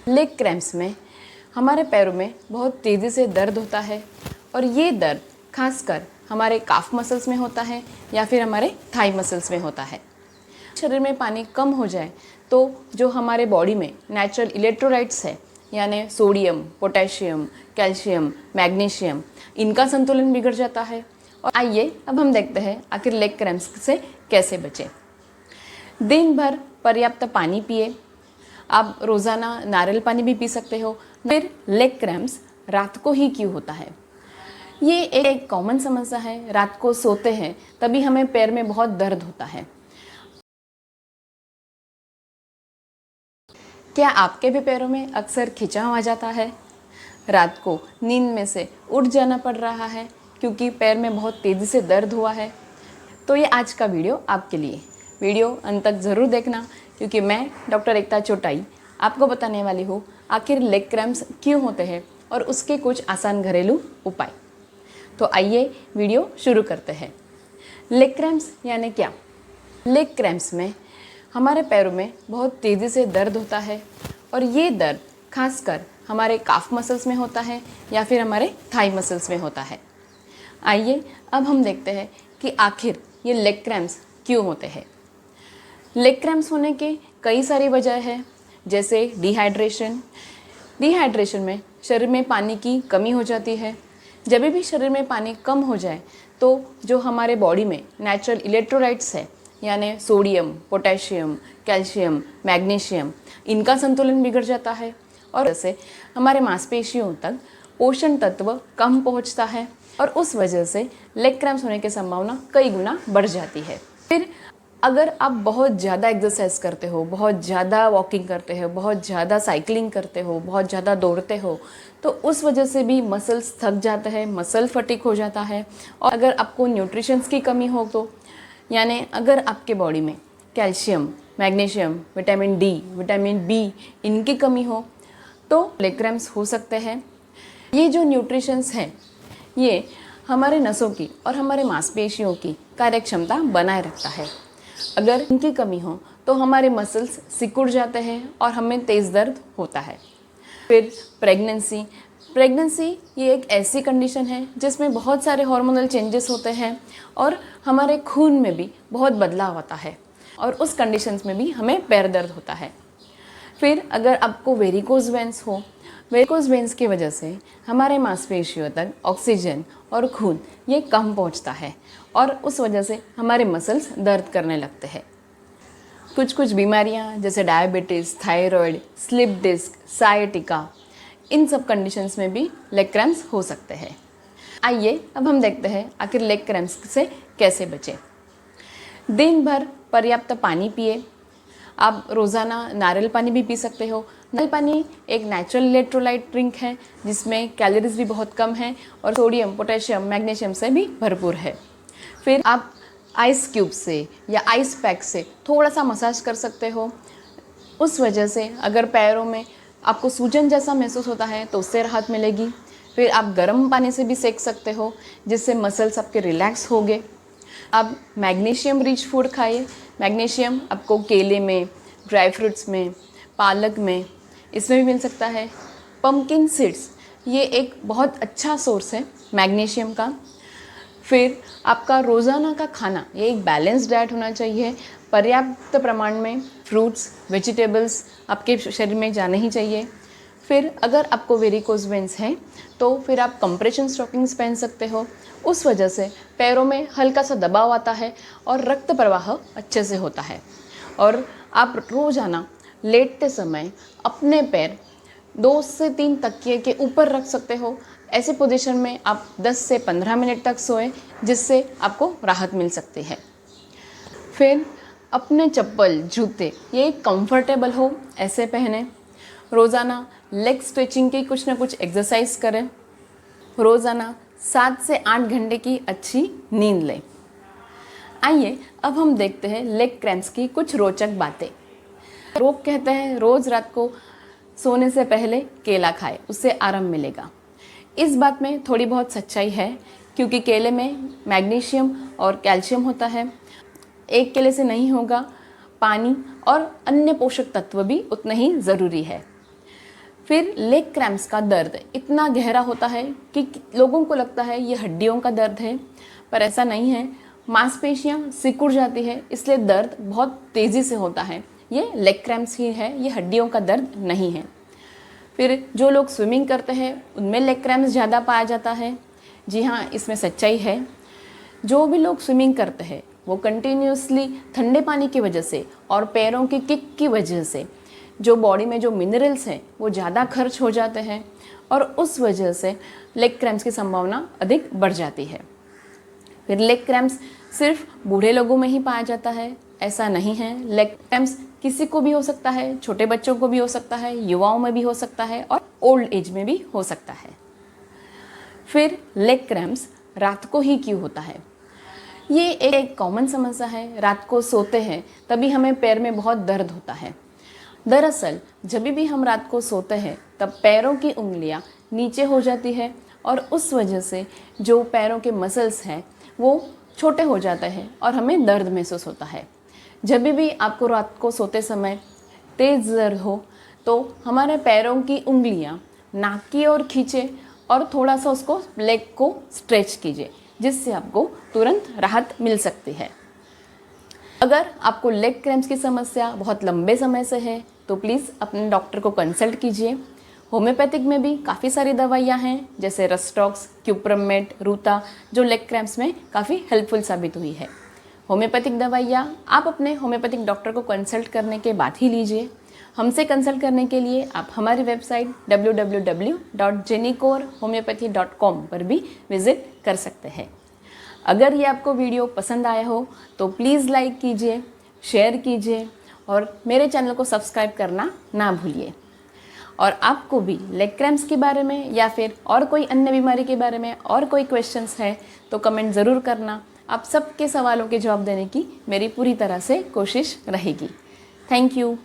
Leg cramps में हमारे पैरों में बहुत तेज़ी से दर्द होता है और ये दर्द खासकर हमारे काफ मसल्स में होता है या फिर हमारे थाई मसल्स में होता है। शरीर में पानी कम हो जाए तो जो हमारे बॉडी में नेचुरल इलेक्ट्रोलाइट्स है यानी सोडियम, पोटेशियम, कैल्शियम, मैग्नीशियम, इनका संतुलन बिगड़ जाता है। और आइए अब हम देखते हैं आखिर लेग क्रैम्प्स से कैसे बचें। दिन भर पर्याप्त पानी पिए। आप रोज़ाना नारियल पानी भी पी सकते हो। फिर लेग क्रैम्प्स रात को ही क्यों होता है? ये एक कॉमन समस्या है। रात को सोते हैं तभी हमें पैर में बहुत दर्द होता है। क्या आपके भी पैरों में अक्सर खिंचाव आ जाता है? रात को नींद में से उठ जाना पड़ रहा है क्योंकि पैर में बहुत तेज़ी से दर्द हुआ है? तो ये आज का वीडियो आपके लिए। वीडियो अंत तक ज़रूर देखना क्योंकि मैं डॉक्टर एकता चोटाई आपको बताने वाली हूँ आखिर लेग क्रैम्प्स क्यों होते हैं और उसके कुछ आसान घरेलू उपाय। तो आइए वीडियो शुरू करते हैं। लेग क्रैम्प्स यानी क्या? लेग क्रैम्प्स में हमारे पैरों में बहुत तेज़ी से दर्द होता है और ये दर्द खासकर हमारे काफ मसल्स में होता है या फिर हमारे थाई मसल्स में होता है। आइए अब हम देखते हैं कि आखिर ये लेग क्रैम्प्स क्यों होते हैं। लेग क्रैम्प्स होने के कई सारी वजह है, जैसे डिहाइड्रेशन में शरीर में पानी की कमी हो जाती है। जब भी शरीर में पानी कम हो जाए तो जो हमारे बॉडी में नेचुरल इलेक्ट्रोलाइट्स है यानी सोडियम, पोटेशियम, कैल्शियम, मैग्नीशियम, इनका संतुलन बिगड़ जाता है और इससे हमारे मांसपेशियों तक पोषण तत्व कम पहुंचता है और उस वजह से लेग क्रैम्प्स होने की संभावना कई गुना बढ़ जाती है। फिर अगर आप बहुत ज़्यादा एक्सरसाइज करते हो, बहुत ज़्यादा वॉकिंग करते हो, बहुत ज़्यादा साइकिलिंग करते हो, बहुत ज़्यादा दौड़ते हो तो उस वजह से भी मसल्स थक जाते हैं, मसल फटीग हो जाता है। और अगर आपको न्यूट्रिशंस की कमी हो तो यानी अगर आपके बॉडी में calcium, magnesium, vitamin D, vitamin B इनकी कमी हो तो लेग क्रैम्प्स हो सकते हैं। ये जो न्यूट्रिशंस हैं ये हमारे नसों की और हमारे मांसपेशियों की कार्यक्षमता बनाए रखता है। अगर इनकी कमी हो तो हमारे मसल्स सिकुड़ जाते हैं और हमें तेज़ दर्द होता है। फिर प्रेगनेंसी ये एक ऐसी कंडीशन है जिसमें बहुत सारे हार्मोनल चेंजेस होते हैं और हमारे खून में भी बहुत बदलाव आता है और उस कंडीशंस में भी हमें पैर दर्द होता है। फिर अगर आपको वेरिकोज वेन्स की वजह से हमारे मांसपेशियों तक ऑक्सीजन और खून ये कम पहुंचता है और उस वजह से हमारे मसल्स दर्द करने लगते हैं। कुछ बीमारियां जैसे diabetes, thyroid, slip disc, sciatica, इन सब कंडीशंस में भी लेग क्रैम्प्स हो सकते हैं। आइए अब हम देखते हैं आखिर लेग क्रैम्प्स से कैसे बचें। दिन भर पर्याप्त पानी पिए। आप रोज़ाना नारियल पानी भी पी सकते हो। नारियल पानी एक नेचुरल इलेक्ट्रोलाइट ड्रिंक है जिसमें कैलोरीज भी बहुत कम है और सोडियम, पोटेशियम, मैग्नीशियम से भी भरपूर है। फिर आप आइस क्यूब से या आइस पैक से थोड़ा सा मसाज कर सकते हो। उस वजह से अगर पैरों में आपको सूजन जैसा महसूस होता है तो उससे राहत मिलेगी। फिर आप गर्म पानी से भी सेक सकते हो जिससे मसल्स आपके रिलैक्स होंगे। आप मैग्नीशियम रिच फूड खाइए। मैग्नीशियम आपको केले में, ड्राई फ्रूट्स में, पालक में, इसमें भी मिल सकता है। पम्पकिन सीड्स ये एक बहुत अच्छा सोर्स है मैग्नीशियम का। फिर आपका रोज़ाना का खाना ये एक बैलेंस डाइट होना चाहिए। पर्याप्त प्रमाण में फ्रूट्स, वेजिटेबल्स आपके शरीर में जाने ही चाहिए। फिर अगर आपको वेरिकोज वेन्स है तो फिर आप कंप्रेशन स्टॉकिंग्स पहन सकते हो। उस वजह से पैरों में हल्का सा दबाव आता है और रक्त प्रवाह अच्छे से होता है। और आप रोज़ाना लेटते समय अपने पैर 2 से 3 तकिए के ऊपर रख सकते हो। ऐसे पोजीशन में आप 10 से 15 मिनट तक सोएं जिससे आपको राहत मिल सकती है। फिर अपने चप्पल, जूते ये कंफर्टेबल हो ऐसे पहने। रोज़ाना लेग स्ट्रेचिंग की कुछ ना कुछ एक्सरसाइज करें। रोज़ाना 7 से 8 घंटे की अच्छी नींद लें। आइए अब हम देखते हैं लेग क्रैम्प्स की कुछ रोचक बातें। लोग कहते हैं रोज़ रात को सोने से पहले केला खाएं, उससे आराम मिलेगा। इस बात में थोड़ी बहुत सच्चाई है क्योंकि केले में मैग्नीशियम और कैल्शियम होता है। एक केले से नहीं होगा, पानी और अन्य पोषक तत्व भी उतने ही ज़रूरी है। फिर लेग क्रैम्प्स का दर्द इतना गहरा होता है कि लोगों को लगता है ये हड्डियों का दर्द है, पर ऐसा नहीं है। मांसपेशियां सिकुड़ जाती है, इसलिए दर्द बहुत तेज़ी से होता है। ये लेग क्रैम्प्स ही है, ये हड्डियों का दर्द नहीं है। फिर जो लोग स्विमिंग करते हैं उनमें लेग क्रैम्प्स ज़्यादा पाया जाता है। जी हाँ, इसमें सच्चाई है। जो भी लोग स्विमिंग करते हैं वो कंटिन्यूसली ठंडे पानी की वजह से और पैरों की किक की वजह से जो बॉडी में जो मिनरल्स हैं वो ज़्यादा खर्च हो जाते हैं और उस वजह से लेग क्रैम्प्स की संभावना अधिक बढ़ जाती है। फिर लेग क्रैम्प्स सिर्फ बूढ़े लोगों में ही पाया जाता है, ऐसा नहीं है। लेग क्रैम्प्स किसी को भी हो सकता है, छोटे बच्चों को भी हो सकता है, युवाओं में भी हो सकता है और ओल्ड एज में भी हो सकता है। फिर लेग क्रैम्प्स रात को ही क्यों होता है? ये एक कॉमन समस्या है। रात को सोते हैं तभी हमें पैर में बहुत दर्द होता है। दरअसल जब भी हम रात को सोते हैं तब पैरों की उंगलियां नीचे हो जाती है और उस वजह से जो पैरों के मसल्स हैं वो छोटे हो जाते हैं और हमें दर्द महसूस होता है। जब भी आपको रात को सोते समय तेज़ दर्द हो तो हमारे पैरों की उंगलियां नाक की ओर खींचे और थोड़ा सा उसको लेग को स्ट्रेच कीजिए, जिससे आपको तुरंत राहत मिल सकती है। अगर आपको लेग क्रैम्प्स की समस्या बहुत लंबे समय से है तो प्लीज़ अपने डॉक्टर को कंसल्ट कीजिए। होम्योपैथिक में भी काफ़ी सारी दवाइयाँ हैं, जैसे रस्टॉक्स, क्यूप्रमेट, रूता, जो लेग क्रैम्प्स में काफ़ी हेल्पफुल साबित हुई है। होम्योपैथिक दवाइयाँ आप अपने होम्योपैथिक डॉक्टर को कंसल्ट करने के बाद ही लीजिए। हमसे कंसल्ट करने के लिए आप हमारी वेबसाइट www.jenicorhomeopathy.com पर भी विज़िट कर सकते हैं। अगर ये आपको वीडियो पसंद आया हो तो प्लीज़ लाइक कीजिए, शेयर कीजिए और मेरे चैनल को सब्सक्राइब करना ना भूलिए। और आपको भी लेग क्रैम्प्स के बारे में या फिर और कोई अन्य बीमारी के बारे में और कोई क्वेश्चंस है तो कमेंट ज़रूर करना। आप सबके सवालों के जवाब देने की मेरी पूरी तरह से कोशिश रहेगी। Thank you.